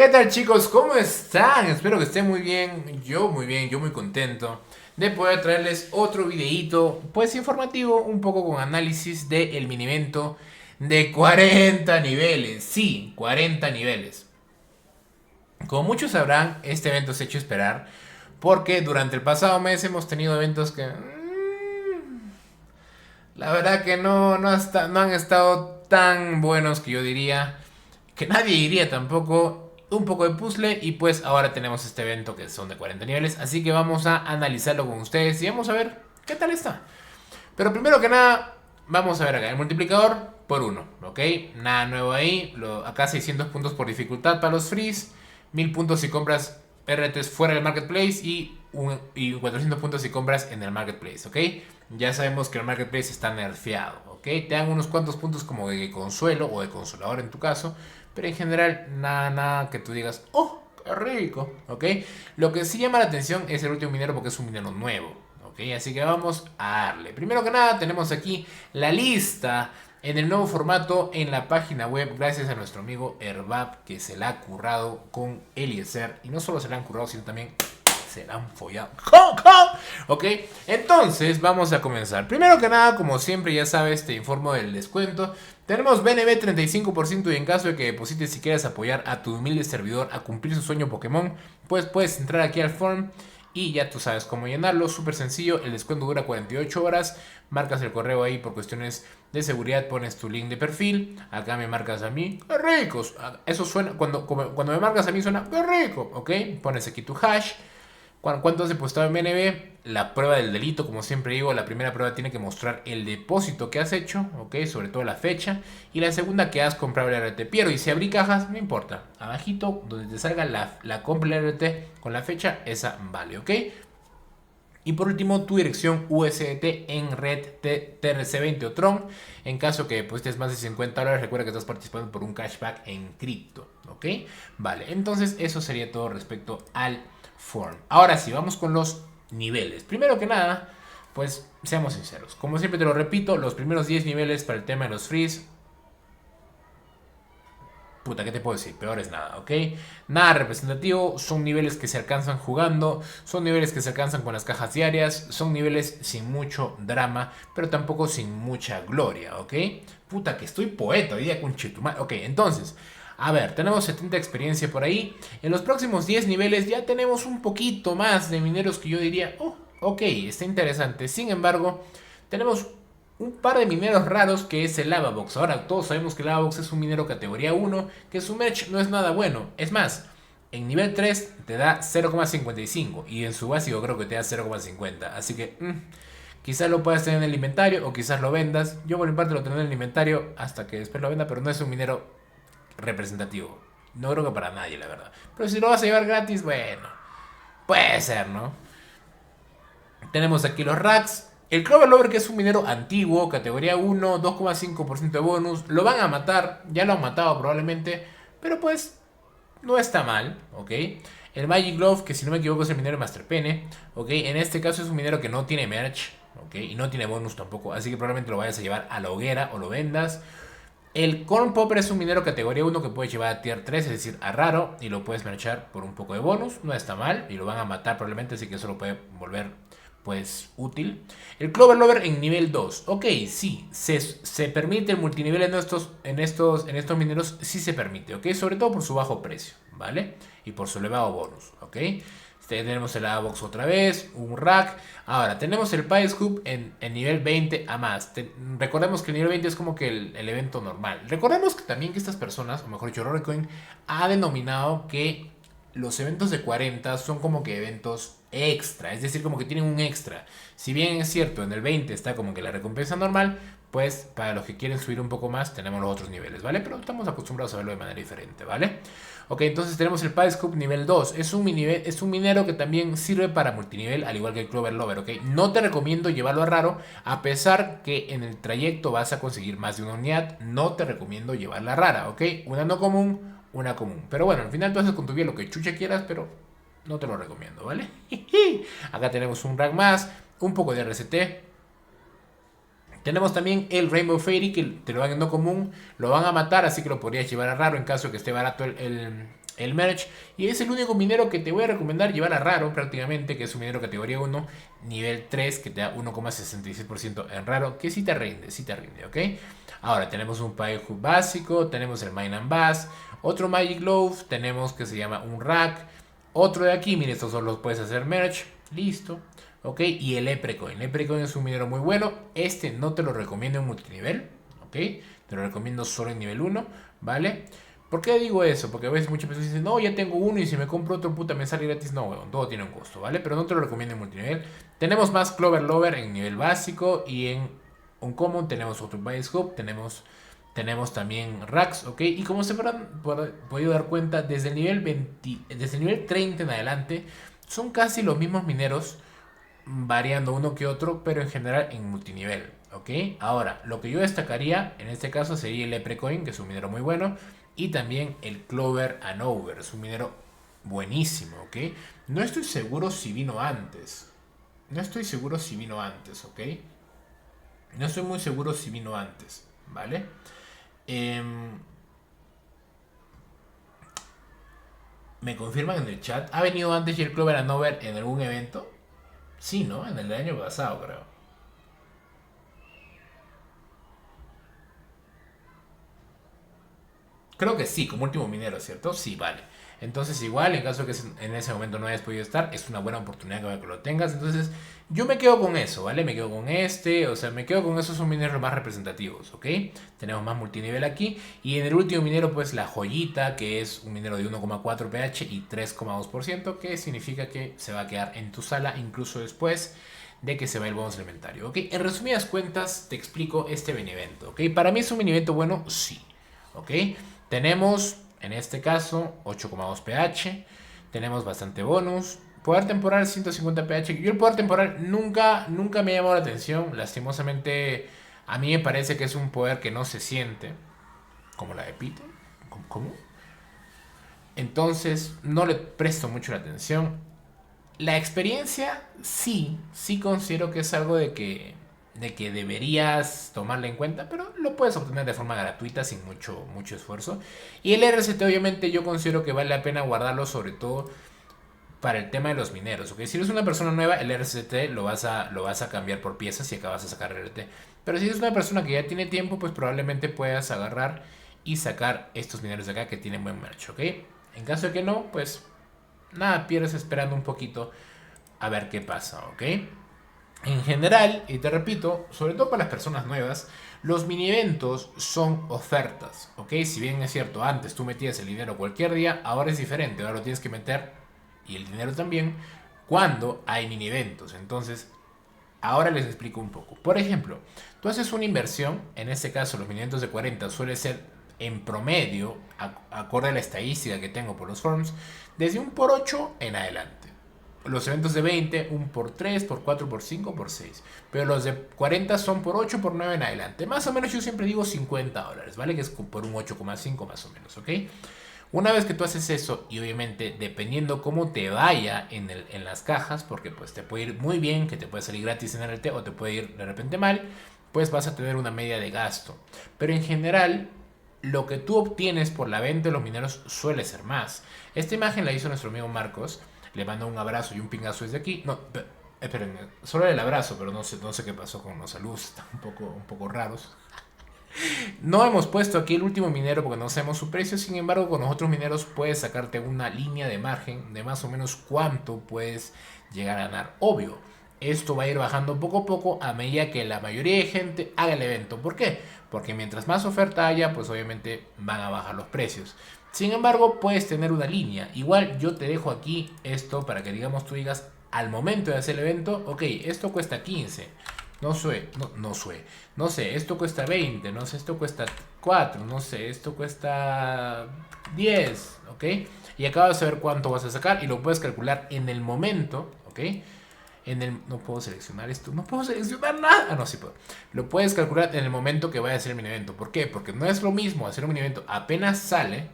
¿Qué tal, chicos? ¿Cómo están? Espero que estén muy bien, yo muy contento de poder traerles otro videíto, pues informativo, un poco con análisis del mini evento de 40 niveles. Sí, 40 niveles. Como muchos sabrán, este evento se ha hecho esperar porque durante el pasado mes hemos tenido eventos que la verdad que no han estado tan buenos que yo diría, que nadie diría tampoco. Un poco de puzzle y pues ahora tenemos este evento que son de 40 niveles. Así que vamos a analizarlo con ustedes y vamos a ver qué tal está. Pero primero que nada, vamos a ver acá el multiplicador por uno, ¿ok? Nada nuevo ahí. Acá 600 puntos por dificultad para los frees. 1000 puntos si compras RTs fuera del marketplace y 400 puntos si compras en el marketplace, ¿ok? Ya sabemos que el marketplace está nerfeado, ¿ok? Te dan unos cuantos puntos como de consuelo o de consolador en tu caso, pero en general nada que tú digas, oh, qué rico, ¿ok? Lo que sí llama la atención es el último minero porque es un minero nuevo, ¿ok? Así que vamos a darle. Primero que nada tenemos aquí la lista en el nuevo formato en la página web, gracias a nuestro amigo Herbap que se la ha currado con Eliezer. Y no solo se la han currado, sino también se la han follado. Ok, entonces vamos a comenzar. Primero que nada, como siempre ya sabes, te informo del descuento. Tenemos BNB 35% y en caso de que deposites si quieres apoyar a tu humilde servidor a cumplir su sueño Pokémon, pues puedes entrar aquí al form y ya tú sabes cómo llenarlo, súper sencillo, el descuento dura 48 horas, marcas el correo ahí por cuestiones de seguridad, pones tu link de perfil, acá me marcas a mí, ¡qué ricos! Eso suena, cuando me marcas a mí suena, ¡qué rico! ¿Ok? Pones aquí tu hash, ¿cuánto has depositado en BNB? La prueba del delito, como siempre digo, la primera prueba tiene que mostrar el depósito que has hecho, ¿ok? Sobre todo la fecha. Y la segunda que has comprado el RT. Pero y si abrí cajas, no importa. Abajito, donde te salga la compra del RT con la fecha, esa vale, ¿ok? Y por último, tu dirección USDT en red TRC20 o Tron. En caso que deposites más de $50, recuerda que estás participando por un cashback en cripto, ¿ok? Vale, entonces eso sería todo respecto al form. Ahora sí, vamos con los niveles. Primero que nada, pues seamos sinceros. Como siempre te lo repito, los primeros 10 niveles para el tema de los frees, puta, ¿qué te puedo decir? Peor es nada, ¿ok? Nada representativo, son niveles que se alcanzan jugando, son niveles que se alcanzan con las cajas diarias, son niveles sin mucho drama, pero tampoco sin mucha gloria, ¿ok? Puta, que estoy poeta hoy día con Chetumal. Ok, entonces, a ver, tenemos 70 experiencia por ahí. En los próximos 10 niveles ya tenemos un poquito más de mineros que yo diría, oh, ok, está interesante. Sin embargo, tenemos un par de mineros raros que es el Lavabox. Ahora todos sabemos que el Lavabox es un minero categoría 1, que su match no es nada bueno. Es más, en nivel 3 te da 0,55 y en su básico creo que te da 0,50. Así que quizás lo puedas tener en el inventario o quizás lo vendas. Yo por mi parte lo tendré en el inventario hasta que después lo venda, pero no es un minero representativo. No creo que para nadie, la verdad. Pero si lo vas a llevar gratis, bueno, puede ser, ¿no? Tenemos aquí los racks. El Clover Lover, que es un minero antiguo, categoría 1, 2,5% de bonus. Lo van a matar, ya lo han matado probablemente, pero pues no está mal, ¿ok? El Magic Glove, que si no me equivoco es el minero Master Pene, ¿ok? En este caso es un minero que no tiene merch, ¿ok? Y no tiene bonus tampoco, así que probablemente lo vayas a llevar a la hoguera o lo vendas. El Corn Popper es un minero categoría 1 que puedes llevar a tier 3, es decir, a raro, y lo puedes merchar por un poco de bonus, no está mal, y lo van a matar probablemente, así que eso lo puede volver pues útil. El Clover Lover en nivel 2. Ok, sí, se permite el multinivel en estos mineros, sí se permite, ok, sobre todo por su bajo precio, ¿vale? Y por su elevado bonus, ok. Tenemos el Avox otra vez, un rack. Ahora, tenemos el Pie Scoop en nivel 20 a más. Recordemos que el nivel 20 es como que el evento normal. Recordemos que también que estas personas, o mejor dicho, Rorycoin, ha denominado que los eventos de 40 son como que eventos extra, es decir, como que tienen un extra. Si bien es cierto, en el 20 está como que la recompensa normal, pues para los que quieren subir un poco más tenemos los otros niveles, ¿vale? Pero estamos acostumbrados a verlo de manera diferente, ¿vale? Ok, entonces tenemos el Pie Scoop nivel 2. Es un minero que también sirve para multinivel, al igual que el Clover Lover, ¿ok? No te recomiendo llevarlo a raro, a pesar que en el trayecto vas a conseguir más de una unidad, no te recomiendo llevarla rara, ¿ok? Una no común, una común. Pero bueno, al final tú haces con tu vida lo que chucha quieras, pero no te lo recomiendo, ¿vale? Acá tenemos un rack más, un poco de RCT. Tenemos también el Rainbow Fairy, que te lo dan en no común, lo van a matar, así que lo podrías llevar a raro en caso de que esté barato el merch. Y es el único minero que te voy a recomendar llevar a raro prácticamente, que es un minero categoría 1, nivel 3, que te da 1,66% en raro, que sí te rinde, ¿ok? Ahora tenemos un Payhub básico, tenemos el Mine and Bass, otro Magic Glove, tenemos que se llama un Rack, otro de aquí, mire, estos solo los puedes hacer merch, listo. ¿Ok? Y el Leprecoin. Leprecoin es un minero muy bueno. Este no te lo recomiendo en multinivel. ¿Ok? Te lo recomiendo solo en nivel 1. ¿Vale? ¿Por qué digo eso? Porque a veces muchas personas dicen, no, ya tengo uno y si me compro otro puta me sale gratis. No, weón, todo tiene un costo, ¿vale? Pero no te lo recomiendo en multinivel. Tenemos más Clover Lover en nivel básico y en Uncommon tenemos otro Vice Hub, tenemos también racks, ¿ok? Y como se habrán podido dar cuenta, desde el nivel 20, desde el nivel 30 en adelante, son casi los mismos mineros, variando uno que otro, pero en general en multinivel, ¿ok? Ahora, lo que yo destacaría en este caso sería el Leprecoin, que es un minero muy bueno, y también el Clover and Over, es un minero buenísimo, ¿ok? No estoy seguro si vino antes, no estoy seguro si vino antes, ¿ok? No estoy muy seguro si vino antes, ¿vale? Em, ¿Me confirman en el chat? ¿Ha venido antes el Clover and Over en algún evento? Sí, ¿no? En el año pasado, creo. Creo que sí, como último minero, ¿cierto? Sí, vale. Entonces, igual, en caso de que en ese momento no hayas podido estar, es una buena oportunidad que lo tengas. Entonces, yo me quedo con eso, ¿vale? Me quedo con este, o sea, me quedo con esos son mineros más representativos, ¿ok? Tenemos más multinivel aquí. Y en el último minero, pues la joyita, que es un minero de 1,4 pH y 3,2%, que significa que se va a quedar en tu sala incluso después de que se va el bonus elementario, ¿ok? En resumidas cuentas, te explico este Benevento, ¿ok? Para mí es un Benevento bueno, sí, ¿ok? Tenemos, en este caso, 8,2 pH. Tenemos bastante bonus. Poder temporal 150 pH. Yo el poder temporal nunca me ha llamado la atención. Lastimosamente, a mí me parece que es un poder que no se siente. Como la de Peter. ¿Cómo? Entonces, no le presto mucho la atención. La experiencia, sí considero que es algo de que deberías tomarla en cuenta, pero lo puedes obtener de forma gratuita sin mucho esfuerzo. Y el RCT obviamente yo considero que vale la pena guardarlo sobre todo para el tema de los mineros, ¿ok? Si eres una persona nueva, el RCT lo vas a cambiar por piezas y acabas de sacar RT. Pero si eres una persona que ya tiene tiempo, pues probablemente puedas agarrar y sacar estos mineros de acá que tienen buen merch, ¿ok? En caso de que no, pues nada, pierdes esperando un poquito a ver qué pasa, ¿ok? En general, y te repito, sobre todo para las personas nuevas, los mini eventos son ofertas, ¿ok? Si bien es cierto, antes tú metías el dinero cualquier día, ahora es diferente, ahora lo tienes que meter, y el dinero también, cuando hay mini eventos. Entonces, ahora les explico un poco. Por ejemplo, tú haces una inversión, en este caso los mini eventos de 40 suele ser en promedio, acorde a la estadística que tengo por los forums, desde un por 8 en adelante. Los eventos de 20, un por 3, por 4, por 5, por 6. Pero los de 40 son por 8, por 9 en adelante. Más o menos yo siempre digo $50, ¿vale? Que es por un 8,5 más o menos, ¿ok? Una vez que tú haces eso, y obviamente dependiendo cómo te vaya en las cajas, porque pues te puede ir muy bien, que te puede salir gratis en RT o te puede ir de repente mal, pues vas a tener una media de gasto. Pero en general, lo que tú obtienes por la venta de los mineros suele ser más. Esta imagen la hizo nuestro amigo Marcos. Le mando un abrazo y un pingazo desde aquí. No, espérenme, solo el abrazo, pero no sé qué pasó con los saludos, están un poco raros. No hemos puesto aquí el último minero porque no sabemos su precio, sin embargo con los otros mineros puedes sacarte una línea de margen de más o menos cuánto puedes llegar a ganar. Obvio, esto va a ir bajando poco a poco a medida que la mayoría de gente haga el evento. ¿Por qué? Porque mientras más oferta haya, pues obviamente van a bajar los precios. Sin embargo, puedes tener una línea. Igual yo te dejo aquí esto para que digamos tú digas al momento de hacer el evento, ok, esto cuesta 15. No sé, esto cuesta 20, no sé, esto cuesta 4, no sé, esto cuesta 10, ¿ok? Y acabas de saber cuánto vas a sacar y lo puedes calcular en el momento, ¿ok? No puedo seleccionar esto, no puedo seleccionar nada. Ah, no, sí puedo. Lo puedes calcular en el momento que vaya a hacer el mini evento. ¿Por qué? Porque no es lo mismo hacer un mini evento apenas sale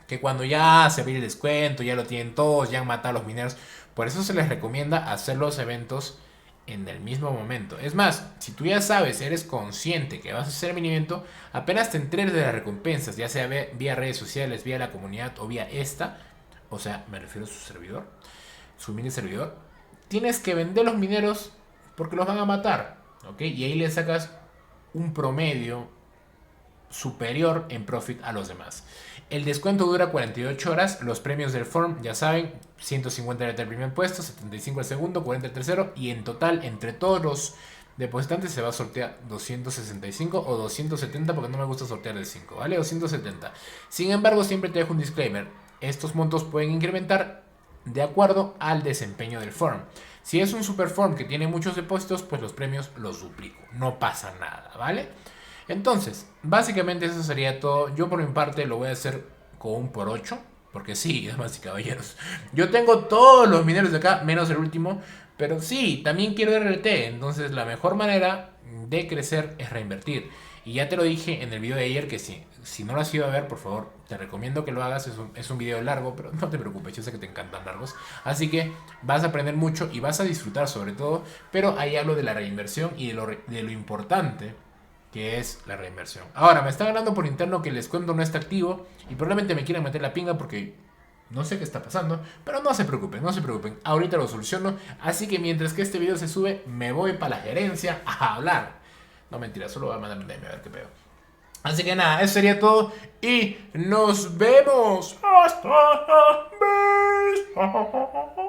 que cuando ya se viene el descuento, ya lo tienen todos, ya han matado a los mineros. Por eso se les recomienda hacer los eventos en el mismo momento. Es más, si tú ya sabes, eres consciente que vas a hacer minimiento, apenas te enteres de las recompensas, ya sea vía redes sociales, vía la comunidad o vía esta, o sea, me refiero a su servidor, su mini servidor, tienes que vender los mineros porque los van a matar, ¿ok? Y ahí le sacas un promedio superior en profit a los demás. El descuento dura 48 horas. Los premios del forum, ya saben, 150 el primer puesto, 75 el segundo, 40 el tercero. Y en total, entre todos los depositantes, se va a sortear 265 o 270, porque no me gusta sortear de 5, ¿vale? 270. Sin embargo, siempre te dejo un disclaimer. Estos montos pueden incrementar de acuerdo al desempeño del forum. Si es un super forum que tiene muchos depósitos, pues los premios los duplico. No pasa nada, ¿vale? Entonces, básicamente eso sería todo. Yo por mi parte lo voy a hacer con un por 8. Porque sí, damas y caballeros. Yo tengo todos los mineros de acá, menos el último. Pero sí, también quiero RT. Entonces la mejor manera de crecer es reinvertir. Y ya te lo dije en el video de ayer que si no lo has ido a ver, por favor, te recomiendo que lo hagas. Es un video largo, pero no te preocupes, yo sé que te encantan largos. Así que vas a aprender mucho y vas a disfrutar sobre todo. Pero ahí hablo de la reinversión y de lo importante que es la reinversión. Ahora, me están hablando por interno que el descuento no está activo y probablemente me quieran meter la pinga porque no sé qué está pasando, pero no se preocupen, no se preocupen, ahorita lo soluciono. Así que mientras que este video se sube, me voy para la gerencia a hablar. No, mentira, solo voy a mandar un DM a ver qué pedo. Así que nada, eso sería todo y nos vemos. Hasta la vista.